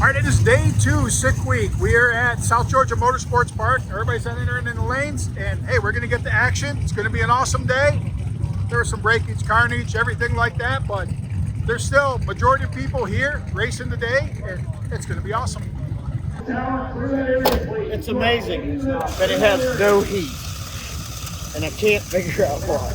All right, it is day 2, Sick Week. We are at South Georgia Motorsports Park. Everybody's entering in the lanes, and hey, we're gonna get to action. It's gonna be an awesome day. There was some breakage, carnage, everything like that, but there's still majority of people here racing today, and it's gonna be awesome. It's amazing that it has no heat, and I can't figure out why.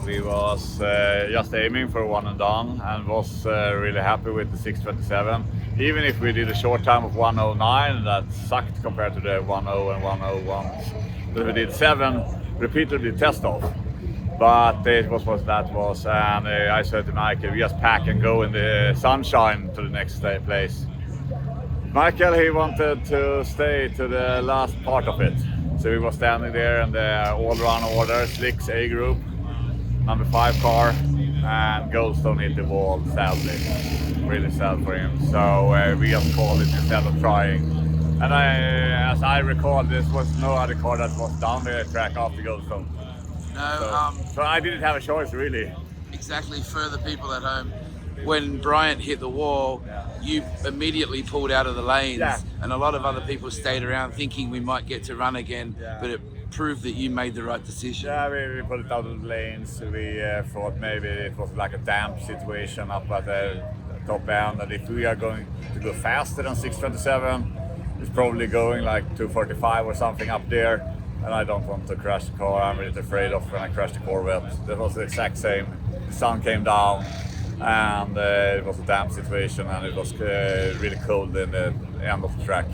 We was just aiming for one and done, and was really happy with the 627. Even if we did a short time of 109, that sucked compared to the 10 and 101. But we did 7 repeatedly test off. But it was what that was, and I said to Michael, we just pack and go in the sunshine to the next place. Michael, he wanted to stay to the last part of it. So we were standing there in the all-round order, Slicks A group, number 5 car, and Goldstone hit the wall, sadly. Really sad for him. So we just called it instead of trying. And as I recall, this was no other car that was down the track after Goldstone. No, So I didn't have a choice, really. exactly. For the people at home, when Bryant hit the wall, you immediately pulled out of the lanes, and a lot of other people stayed around thinking we might get to run again, but it proved that you made the right decision. Yeah, we put it out of the lanes. We thought maybe it was like a damp situation up at the top end, and if we are going to go faster than 627, it's probably going like 245 or something up there. And I don't want to crash the car. I'm really afraid of when I crash the Corvette. That was the exact same. The sun came down, and it was a damp situation, and it was really cold in the end of the track.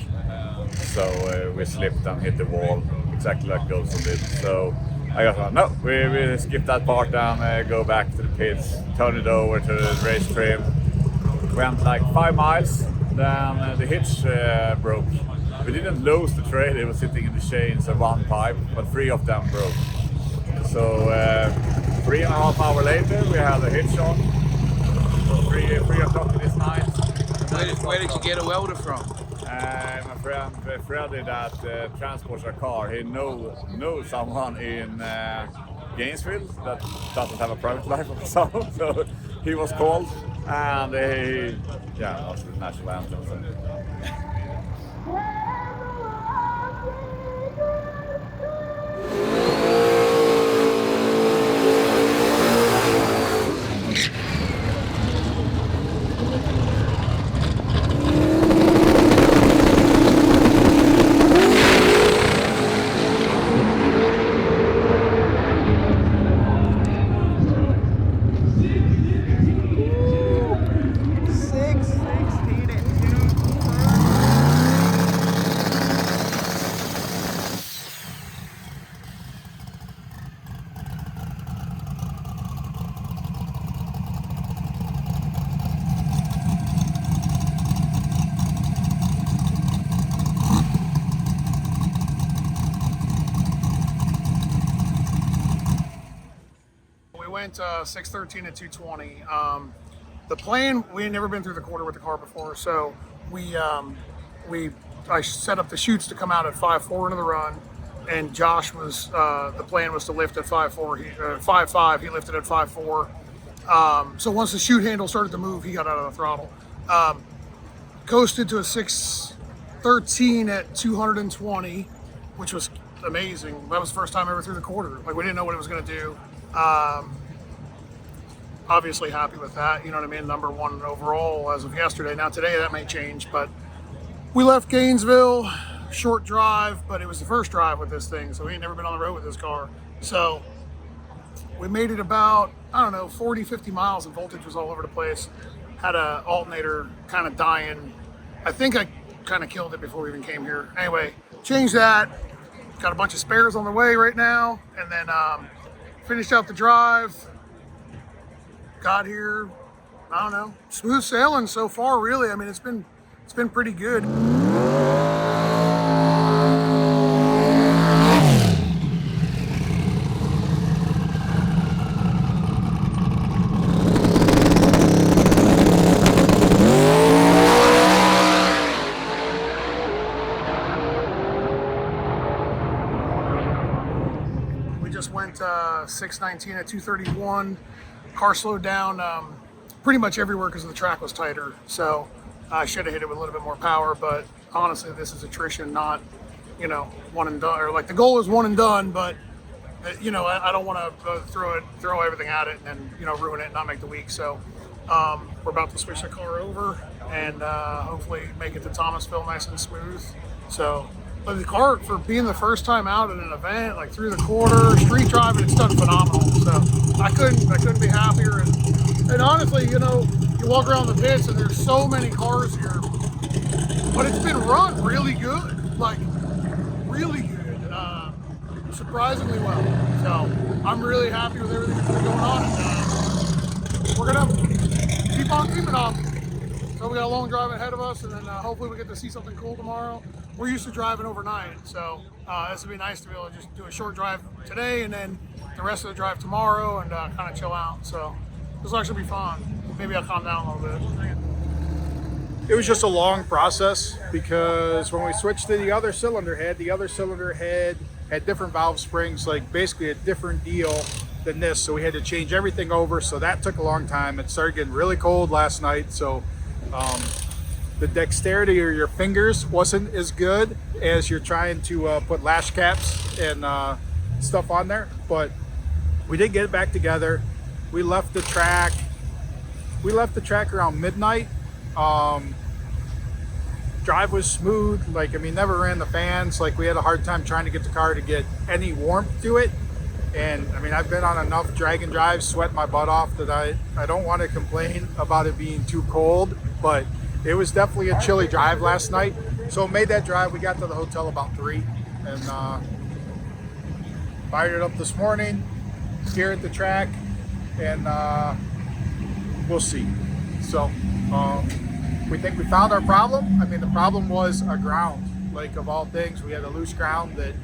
So we slipped and hit the wall, exactly like Goldstone did. So I got no, we skip that part and go back to the pits, turn it over to the race trim. Went like 5 miles, then the hitch broke. We didn't lose the trailer, it was sitting in the chains of one pipe, but 3 of them broke. So 3.5 hours later, we had a hitch on. So 3 o'clock this night. Where did you get a welder from? My friend Freddie that transports our car, he knows someone in Gainesville that doesn't have a private life or so. So he was called, and that's the national anthem. So. Went 613 at 220. The plan, we had never been through the quarter with the car before, so I set up the chutes to come out at 5.4 into the run, and Josh was the plan was to lift at 5.4, 5.5. He lifted at 5.4. So once the chute handle started to move, he got out of the throttle. Coasted to a 613 at 220, which was amazing. That was the first time ever through the quarter. Like, we didn't know what it was going to do. Obviously happy with that, you know what I mean? Number 1 overall as of yesterday. Now today that may change, but we left Gainesville, short drive, but it was the first drive with this thing, so we ain't never been on the road with this car. So we made it about, I don't know, 40, 50 miles, and voltage was all over the place. Had a alternator kind of dying. I think I kind of killed it before we even came here. Anyway, changed that. Got a bunch of spares on the way right now, and then finished out the drive. Got here, I don't know, smooth sailing so far, really. I mean, it's been pretty good. just went 619 at 231. Car slowed down pretty much everywhere because the track was tighter. So I should have hit it with a little bit more power, but honestly, this is attrition, not, you know, one and done. Or like the goal is one and done, but you know, I don't want to throw everything at it and then, you know, ruin it and not make the week. So we're about to switch the car over and hopefully make it to Thomasville nice and smooth. So, but the car, for being the first time out at an event, like through the quarter, street driving, it's done phenomenal. So I couldn't be happier. And honestly, you know, you walk around the pits and there's so many cars here, but it's been run really good, like really good, surprisingly well. So I'm really happy with everything that's been going on. And, we're gonna keep on keeping on. So we got a long drive ahead of us, and then hopefully we get to see something cool tomorrow. We're used to driving overnight, so this would be nice to be able to just do a short drive today and then the rest of the drive tomorrow and kind of chill out. So this will actually be fun. Maybe I'll calm down a little bit. It was just a long process because when we switched to the other cylinder head had different valve springs, like basically a different deal than this. So we had to change everything over. So that took a long time. It started getting really cold last night. So the dexterity of your fingers wasn't as good as you're trying to put lash caps and stuff on there. But we did get it back together. We left the track around midnight. Drive was smooth, like, I mean, never ran the fans. Like, we had a hard time trying to get the car to get any warmth to it. And I mean, I've been on enough drag and drives, sweat my butt off, that I don't want to complain about it being too cold, but it was definitely a chilly drive last night. So made that drive. We got to the hotel about 3 and fired it up this morning here at the track, and we'll see. So we think we found our problem. I mean, the problem was a ground, like, of all things. We had a loose ground that,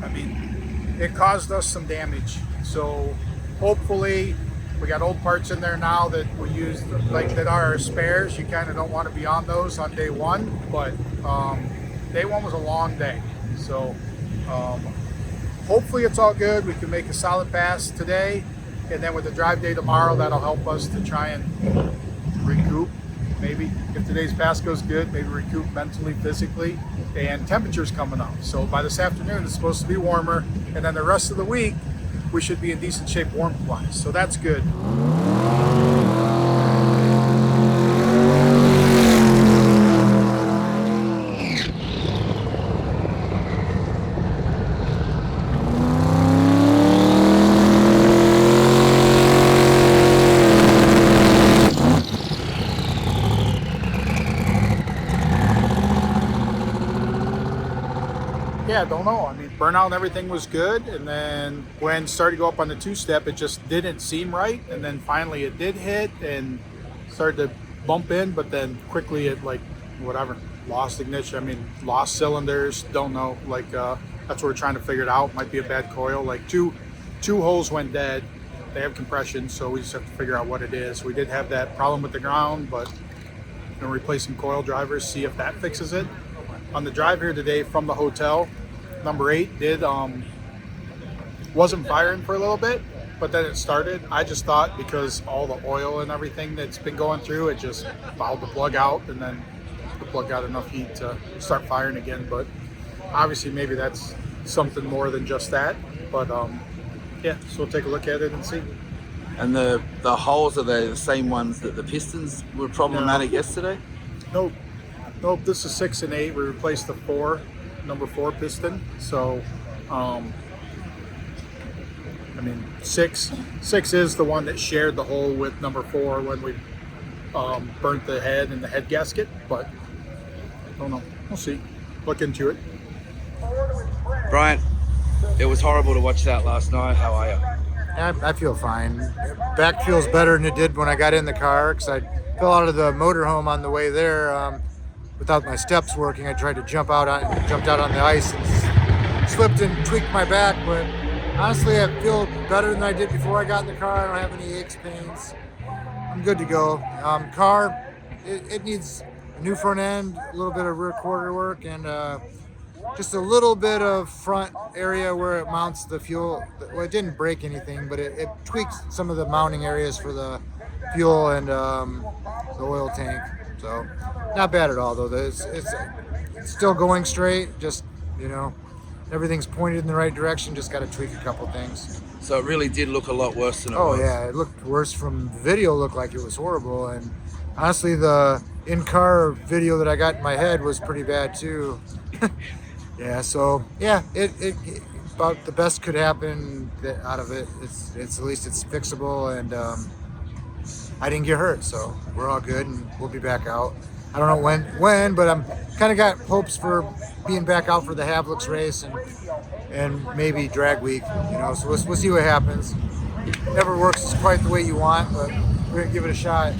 I mean, it caused us some damage. So hopefully we got old parts in there now that we use, like, that are our spares. You kind of don't want to be on those on day one, but day one was a long day. So hopefully it's all good. We can make a solid pass today, and then with the drive day tomorrow, that'll help us to try and recoup. Maybe if today's pass goes good, maybe recoup mentally, physically, and temperature's coming up. So by this afternoon, it's supposed to be warmer, and then the rest of the week, we should be in decent shape warmth-wise. So that's good. Yeah, don't know. I mean, burnout and everything was good, and then when it started to go up on the two-step, it just didn't seem right, and then finally it did hit and started to bump in, but then quickly it, like, whatever, lost ignition. I mean, lost cylinders, don't know. Like, that's what we're trying to figure it out. Might be a bad coil. Like, two holes went dead. They have compression, so we just have to figure out what it is. We did have that problem with the ground, but we're gonna replace some coil drivers, see if that fixes it. On the drive here today from the hotel, number 8 wasn't firing for a little bit, but then it started. I just thought because all the oil and everything that's been going through, it just fouled the plug out, and then the plug got enough heat to start firing again. But obviously maybe that's something more than just that. But yeah, so we'll take a look at it and see. And the holes, are they the same ones that the pistons were problematic yesterday? Nope, this is 6 and 8. We replaced the number 4 piston. So I mean, 6 is the one that shared the hole with number 4 when we burnt the head and the head gasket, but I don't know. We'll see. Look into it. Brian, it was horrible to watch that last night. How are you? I feel fine. Back feels better than it did when I got in the car, because I fell out of the motorhome on the way there without my steps working. I tried to jumped out on the ice and slipped and tweaked my back, but honestly, I feel better than I did before I got in the car. I don't have any aches, pains. I'm good to go. Car, it needs a new front end, a little bit of rear quarter work, and just a little bit of front area where it mounts the fuel. Well, it didn't break anything, but it tweaked some of the mounting areas for the fuel and the oil tank. So not bad at all, though. It's still going straight. Just, you know, everything's pointed in the right direction. Just got to tweak a couple things. So it really did look a lot worse than it was. Oh yeah, it looked worse from video. Looked like it was horrible, and honestly, the in-car video that I got in my head was pretty bad too. Yeah, so yeah, it about the best could happen out of it. It's at least it's fixable, and I didn't get hurt, so we're all good, and we'll be back out. I don't know when, but I'm kind of got hopes for being back out for the Havlicks race and maybe drag week, you know. So we'll see what happens. Never works quite the way you want, but we're gonna give it a shot.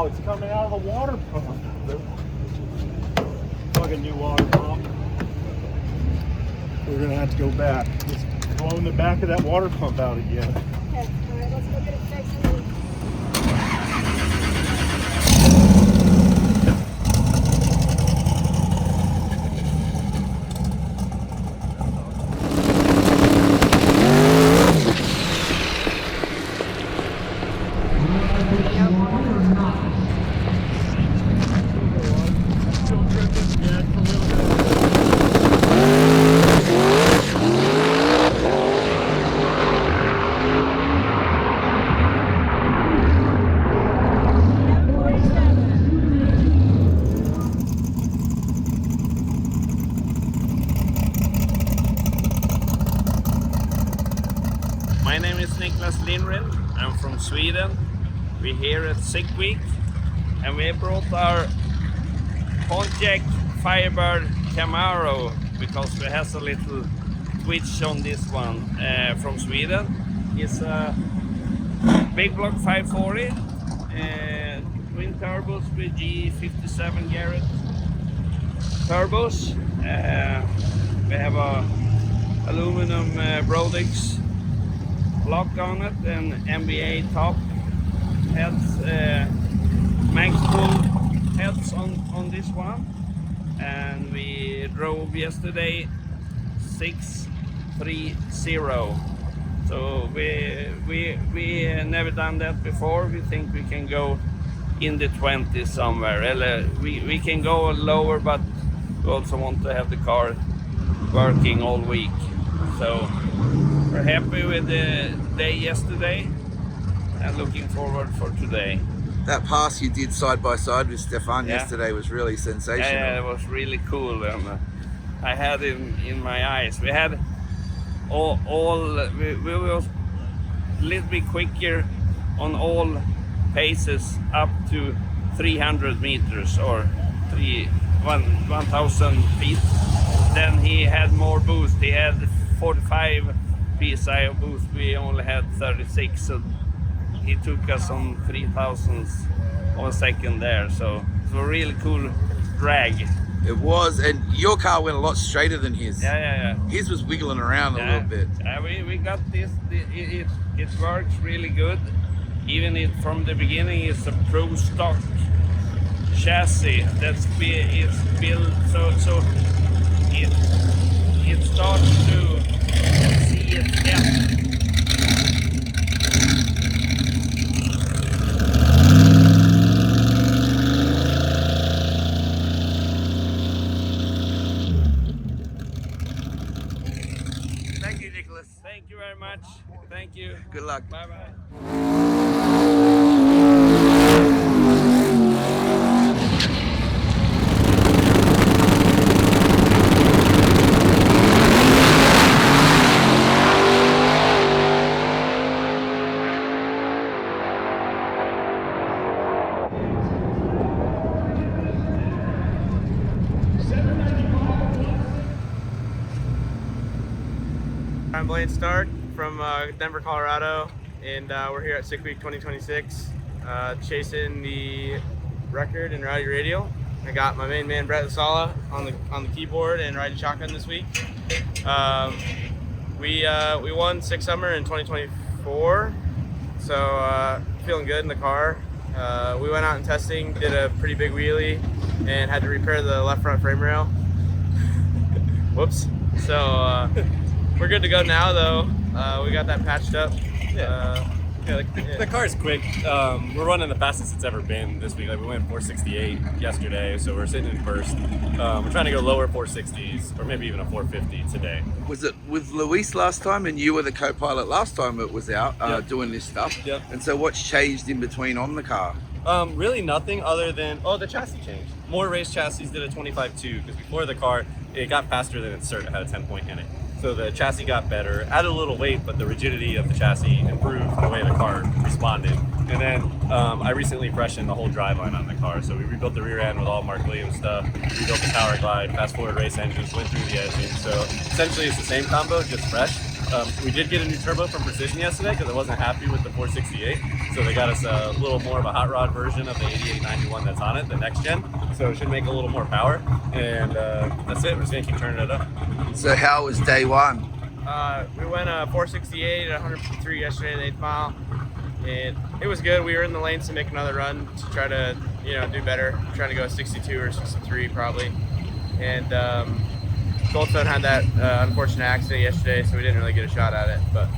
it's coming out of the water pump. Plug a new water pump. We're gonna have to go back. Let's blow in the back of that water pump out again. Okay, all right, let's go get it fixed. My name is I'm from Sweden. We're here at Sick Week and we brought our Pontiac Firebird Camaro because we have a little twitch on this one from Sweden. It's a big block 540 twin turbos with G57 Garrett turbos. We have a aluminum Brodix block on it and MBA top heads, max pull heads on this one, and we drove yesterday 630. So we never done that before. We think we can go in the 20s somewhere. We can go lower, but we also want to have the car working all week. So we're happy with the day yesterday and looking forward for today. That pass you did side by side with Stefan yesterday was really sensational. Yeah, it was really cool, and I had it in my eyes. We had we were a little bit quicker on all paces up to 300 meters or 1,000 feet. Then he had more boost. He had 45 psi of boost. We only had 36, so he took us on 3,000 on a second there. So it was a really cool drag. It was, and your car went a lot straighter than his. Yeah. His was wiggling around a little bit. We got this. It works really good. Even from the beginning, it's a pro stock chassis that's it's built so it starts to see its depth. Thank you, Nicholas. Thank you very much. Thank you. Good luck. Bye-bye. I'm Blaine Stark from Denver, Colorado, and we're here at Sick Week 2026, chasing the record in Rowdy Radial. I got my main man Brett LaSala on the keyboard and riding shotgun this week. We won Sick Summer in 2024, so feeling good in the car. We went out in testing, did a pretty big wheelie, and had to repair the left front frame rail. Whoops. So. We're good to go now, though. We got that patched up. The car's quick. We're running the fastest it's ever been this week. Like, we went 468 yesterday, so we're sitting in first. We're trying to go lower 460s, or maybe even a 450 today. Was it with Luis last time, and you were the co-pilot last time it was out doing this stuff? Yep. And so what's changed in between on the car? Really nothing other than, the chassis changed. More race chassis did a 25.2, because before the car, it got faster than its cert. It had a 10-point in it. So the chassis got better, added a little weight, but the rigidity of the chassis improved the way the car responded. And then I recently freshened the whole driveline on the car. So we rebuilt the rear end with all Mark Williams stuff, rebuilt the power glide, fast forward race engines, went through the edging. So essentially it's the same combo, just fresh. We did get a new turbo from Precision yesterday because I wasn't happy with the 468. So they got us a little more of a hot rod version of the 8891 that's on it, the next gen. So it should make a little more power. And that's it. We're just going to keep turning it up. So how was day one? We went 468 at 153 yesterday, the 8th mile. And it was good. We were in the lanes to make another run to try to, do better. Trying to go 62 or 63 probably. And Goldstone had that unfortunate accident yesterday, so we didn't really get a shot at it. But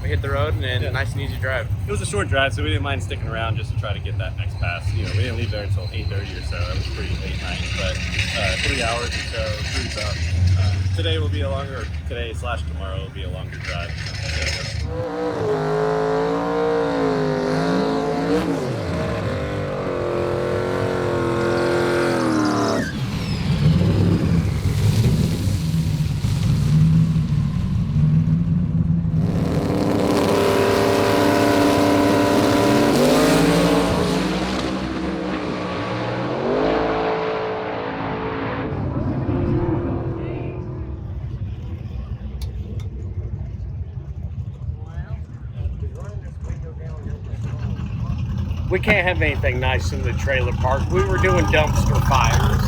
we hit the road and nice and easy drive. It was a short drive, so we didn't mind sticking around just to try to get that next pass. We didn't leave there until 8:30 or so. It was pretty late night, but 3 hours or so, pretty tough. Today will be a longer, today/tomorrow will be a longer drive. We can't have anything nice in the trailer park. We were doing dumpster fires.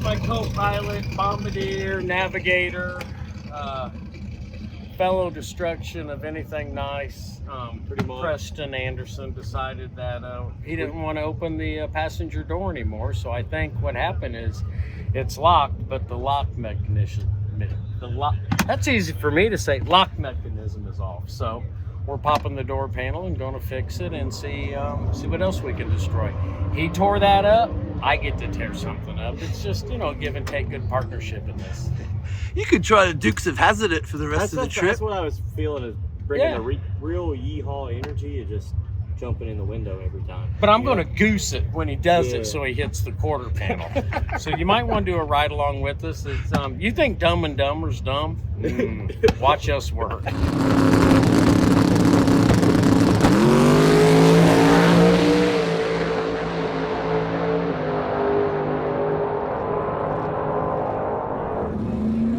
My co-pilot, bombardier, navigator, fellow destruction of anything nice. Pretty much. Preston Anderson decided that he didn't want to open the passenger door anymore. So I think what happened is it's locked, but the lock mechanism, that's easy for me to say, lock mechanism is off. So we're popping the door panel and going to fix it and see what else we can destroy. He tore that up. I get to tear something up. It's just, give and take, good partnership in this. You could try to Dukes of Hazzard it for the rest of the trip. That's what I was feeling, is bringing a real yeehaw energy and just jumping in the window every time. But I'm going to goose it when he does it so he hits the quarter panel. So you might want to do a ride along with us. It's, you think Dumb and Dumber's dumb? Watch us work.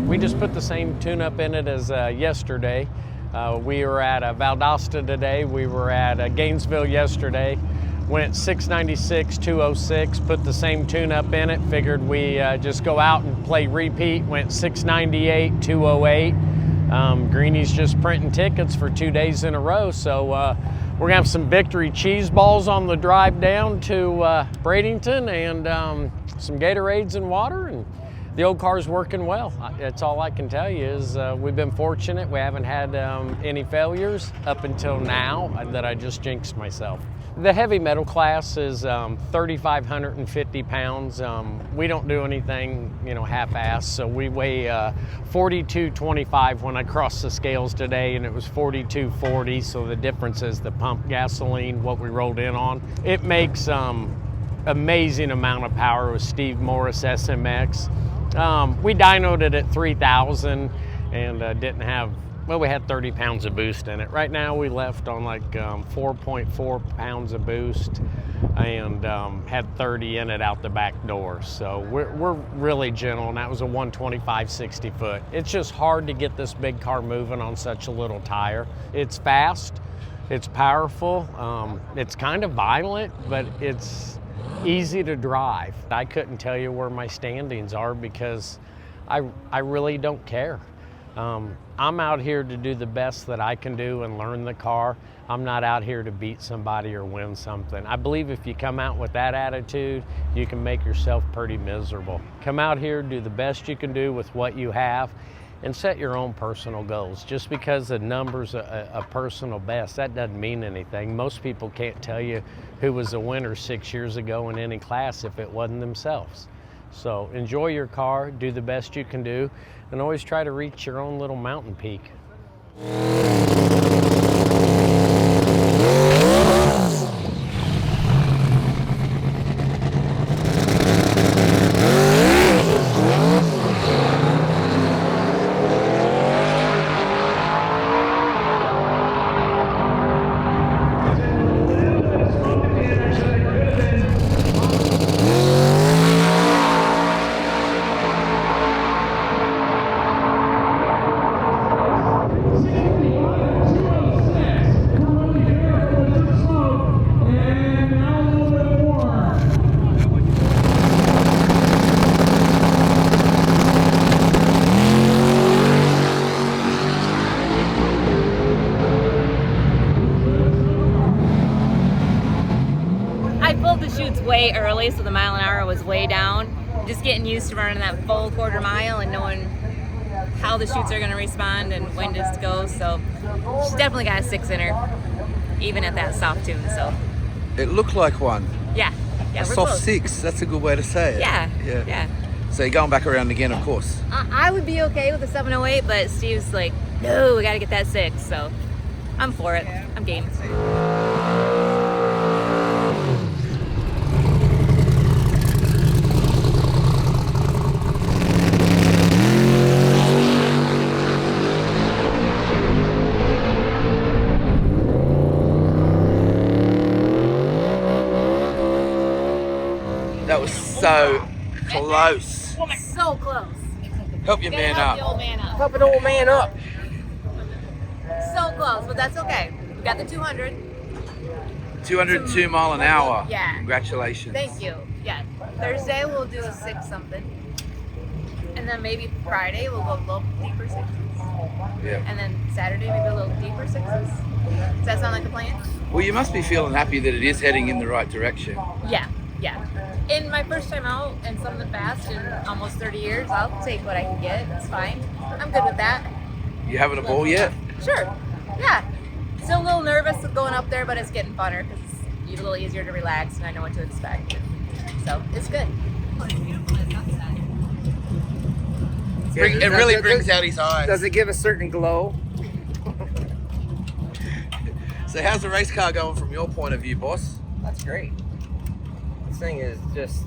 We just put the same tune-up in it as yesterday. We were at Valdosta today. We were at Gainesville yesterday. Went 696, 206, put the same tune-up in it. Figured we just go out and play repeat. Went 698, 208. Greenie's just printing tickets for 2 days in a row. So we're gonna have some victory cheese balls on the drive down to Bradenton and some Gatorades and water. And the old car's working well. That's all I can tell you is we've been fortunate. We haven't had any failures up until now that I just jinxed myself. The heavy metal class is 3,550 pounds. We don't do anything, half-assed. So we weigh 42.25 when I crossed the scales today, and it was 42.40. So the difference is the pump gasoline, what we rolled in on. It makes amazing amount of power with Steve Morris SMX. We dynoed it at 3,000 and didn't have, we had 30 pounds of boost in it. Right now we left on like 4.4 pounds of boost and had 30 in it out the back door. So we're really gentle, and that was a 125 60 foot. It's just hard to get this big car moving on such a little tire. It's fast, it's powerful, it's kind of violent, but it's easy to drive. I couldn't tell you where my standings are because I really don't care. I'm out here to do the best that I can do and learn the car. I'm not out here to beat somebody or win something. I believe if you come out with that attitude, you can make yourself pretty miserable. Come out here, do the best you can do with what you have, and set your own personal goals. Just because the number's a personal best, that doesn't mean anything. Most people can't tell you who was a winner 6 years ago in any class if it wasn't themselves. So enjoy your car, do the best you can do, and always try to reach your own little mountain peak. pulled the chutes way early, so the mile an hour was way down. Just getting used to running that full quarter mile and knowing how the chutes are going to respond and when to go. So she's definitely got a 6 in her, even at that soft tune. So It looked like one. yeah, A we're soft close. 6. That's a good way to say it. Yeah. So you're going back around again, of course. I would be okay with the 708, but Steve's like, no, we got to get that 6. So I'm for it. I'm game. That was so close. So close. Help your man Help the up. old man up. Help an old man up. So close, but that's okay. We got the 200. 202 mile an hour. Yeah. Congratulations. Thank you. Yeah. Thursday we'll do a 6 something. And then maybe Friday we'll go a little deeper 6s. Yeah. And then Saturday maybe a little deeper 6s. Does that sound like a plan? Well, you must be feeling happy that it is heading in the right direction. Yeah. In my first time out and something fast in almost 30 years, I'll take what I can get. It's fine. I'm good with that. You having a ball yet? Sure. Yeah. Still a little nervous with going up there, but it's getting funner because it's a little easier to relax and I know what to expect. So it's good. It really brings out his eyes. Does it give a certain glow? So how's the race car going from your point of view, boss? That's great. This thing is just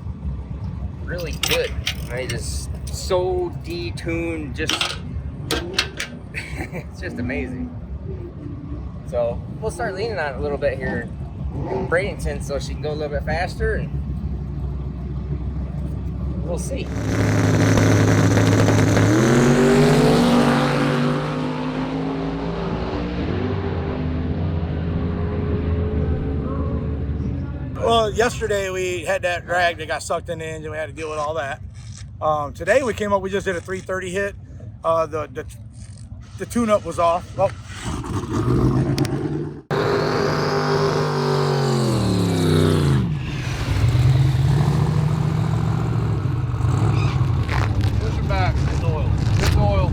really good. I mean, just so detuned, just it's just amazing. So we'll start leaning on it a little bit here in Bradenton so she can go a little bit faster, and we'll see. Well, yesterday we had that drag that got sucked in the engine. We had to deal with all that. Today we came up, we just did a 330 hit. The tune-up was off. Oh. Push it back. It's oil. It's oil.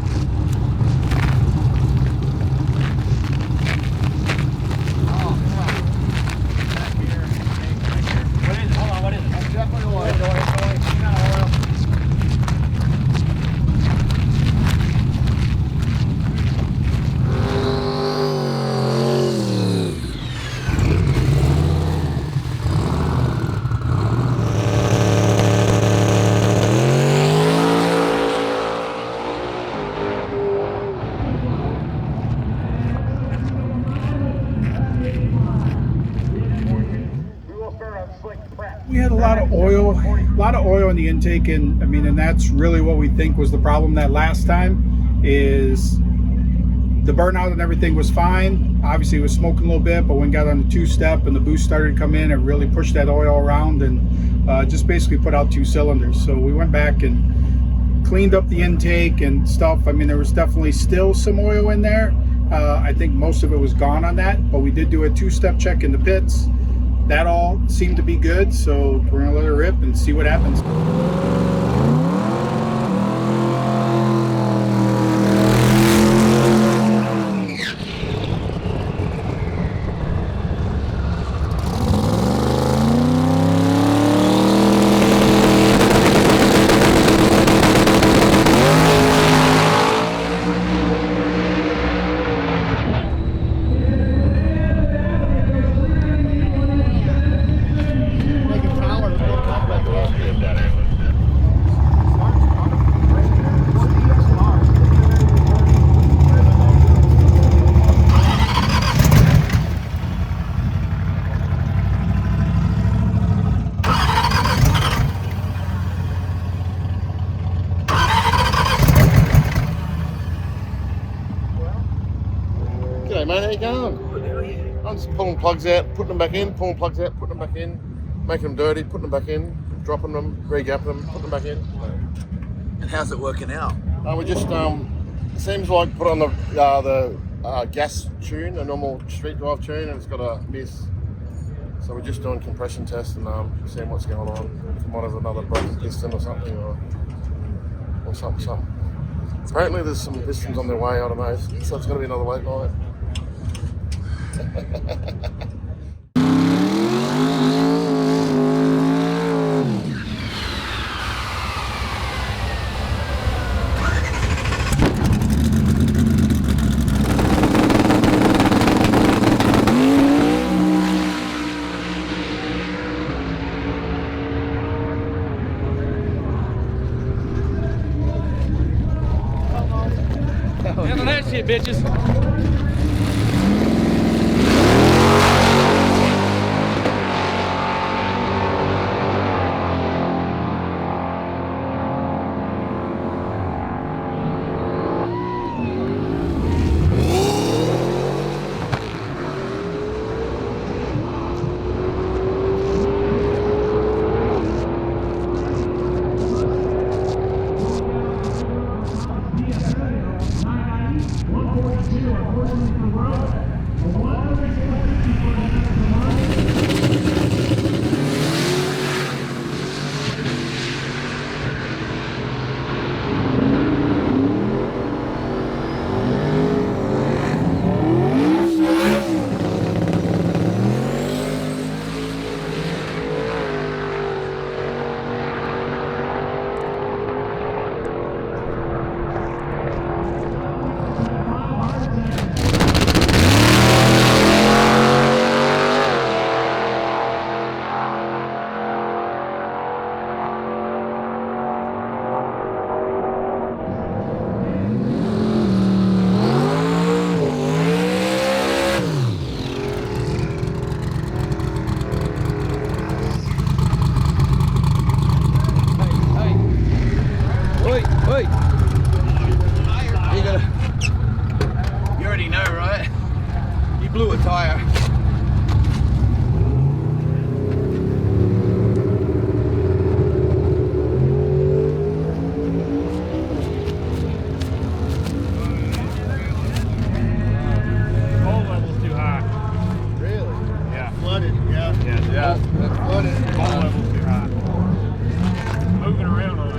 We had a lot of oil in the intake, and I mean, and that's really what we think was the problem that last time. Is the burnout and everything was fine. Obviously it was smoking a little bit, but when we got on the 2-step and the boost started to come in, it really pushed that oil around and just basically put out 2 cylinders. So we went back and cleaned up the intake and stuff. I mean, there was definitely still some oil in there. I think most of it was gone on that, but we did do a 2-step check in the pits. That all seemed to be good, so we're gonna let it rip and see what happens. G'day mate, how you going? I'm just pulling plugs out, putting them back in, pulling plugs out, putting them back in, making them dirty, putting them back in, dropping them, re-gapping them, putting them back in. And how's it working out? We just, it seems like put on the gas tune, a normal street drive tune, and it's got a miss. So So we're just doing compression tests and seeing what's going on. If we might have another broken piston or something, or something. Apparently there's some pistons on their way, I don't know. So it's going to be another late night. Handle that shit, bitches. You already know, right? You blew a tire. Coal level's too high. Really? Yeah. Flooded, yeah. Yeah. That's flooded. Coal level's too high. Moving around on it.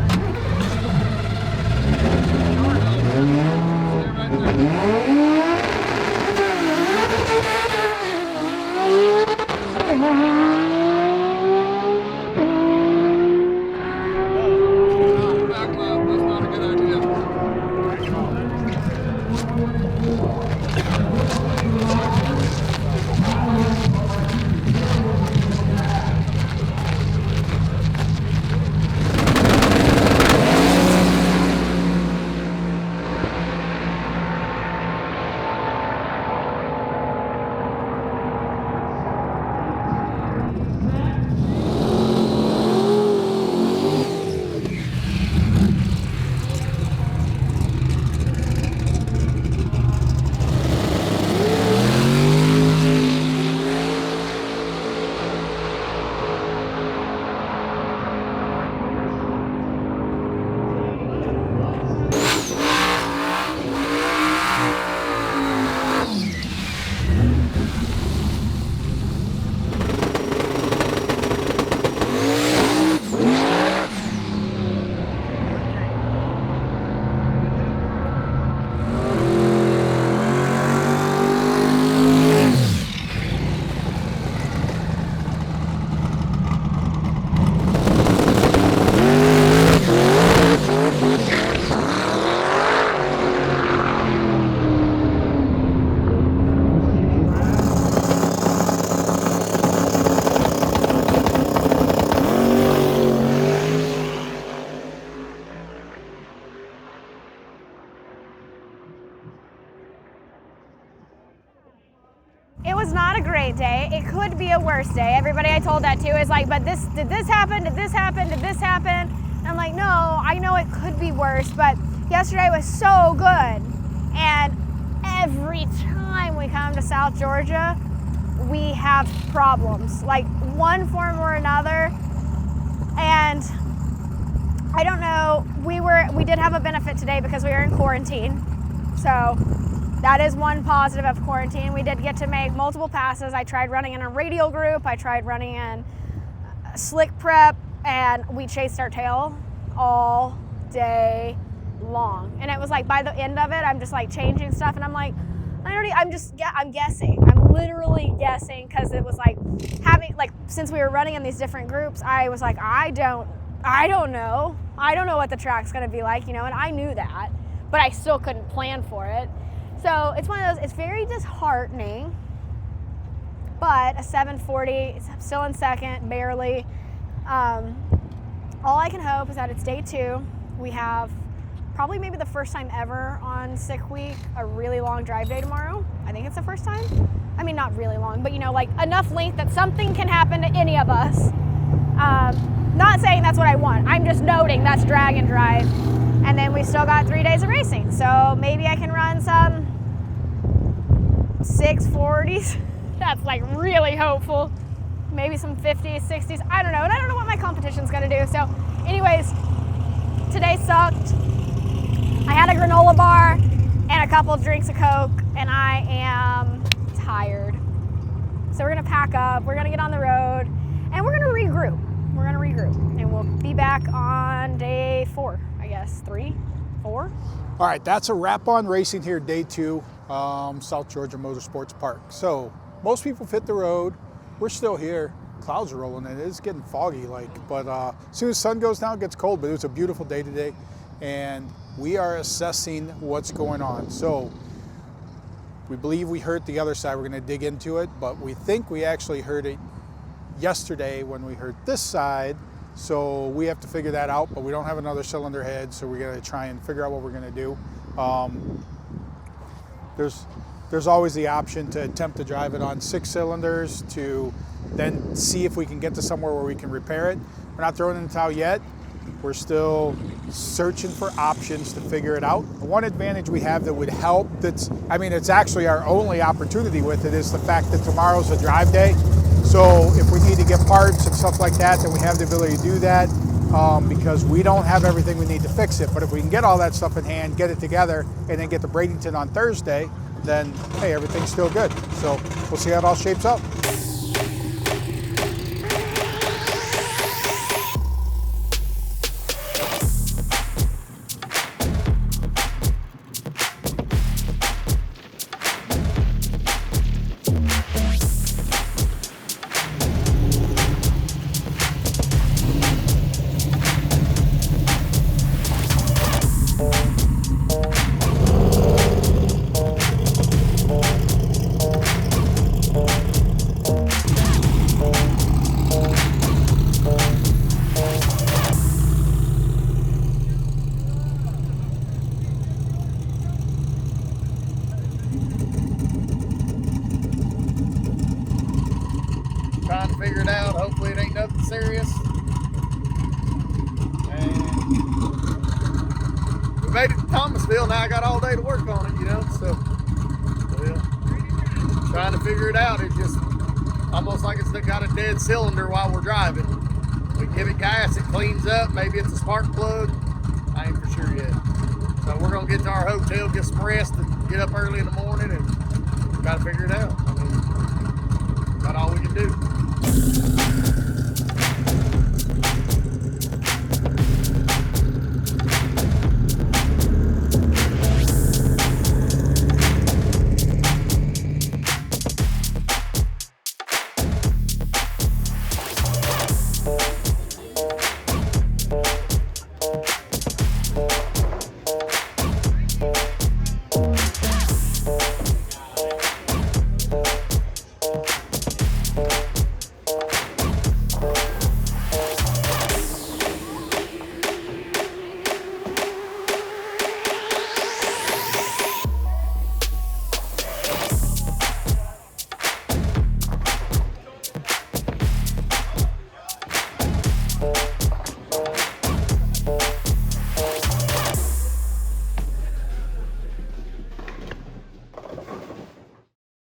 It was not a great day. It could be a worse day. Everybody I told that to is like, but did this happen? Did this happen? Did this happen? And I'm like, no, I know it could be worse, but yesterday was so good. And every time we come to South Georgia, we have problems, like one form or another. And I don't know, we did have a benefit today because we were in quarantine. So that is one positive of quarantine. We did get to make multiple passes. I tried running in a radial group. I tried running in a slick prep, and we chased our tail all day long. And it was like by the end of it, I'm just like changing stuff, and I'm like, I'm guessing. I'm literally guessing, because it was like having, like, since we were running in these different groups, I was like, I don't know. I don't know what the track's gonna be like, you know, and I knew that, but I still couldn't plan for it. So it's one of those, it's very disheartening, but a 740, I'm still in second, barely. All I can hope is that it's day 2. We have probably maybe the first time ever on Sick Week, a really long drive day tomorrow. I think it's the first time. I mean, not really long, but you know, like enough length that something can happen to any of us. Not saying that's what I want. I'm just noting that's drag and drive. And then we still got 3 days of racing. So maybe I can run some 640s. That's like really hopeful. Maybe some 50s, 60s. I don't know. And I don't know what my competition's gonna do. So anyways, today sucked. I had a granola bar and a couple of drinks of Coke, and I am tired. So we're gonna pack up, we're gonna get on the road, and we're gonna regroup. And we'll be back on day 4, I guess. 3, 4. All right, that's a wrap on racing here, day 2, South Georgia Motorsports Park. So most people hit the road. We're still here. Clouds are rolling in. It's getting foggy, but as soon as the sun goes down, it gets cold. But it was a beautiful day today, and we are assessing what's going on. So we believe we hurt the other side. We're going to dig into it, but we think we actually hurt it yesterday when we hurt this side. So we have to figure that out, but we don't have another cylinder head, so we're going to try and figure out what we're going to do. There's always the option to attempt to drive it on 6 cylinders to then see if we can get to somewhere where we can repair it. We're not throwing in the towel yet. We're still searching for options to figure it out. One advantage we have that would help, it's actually our only opportunity with it, is the fact that tomorrow's a drive day. So if we need to get parts and stuff like that, then we have the ability to do that, because we don't have everything we need to fix it. But if we can get all that stuff in hand, get it together, and then get to Bradenton on Thursday, then hey, everything's still good. So we'll see how it all shapes up. Trying to figure it out. Hopefully it ain't nothing serious. And we made it to Thomasville. Now I got all day to work on it, you know. So, well, trying to figure it out. It just almost like it's got a dead cylinder while we're driving. We give it gas, it cleans up. Maybe it's a spark plug. I ain't for sure yet. So we're gonna get to our hotel, get some rest, and get up early in the morning and try to figure it out. I mean, about all we can do.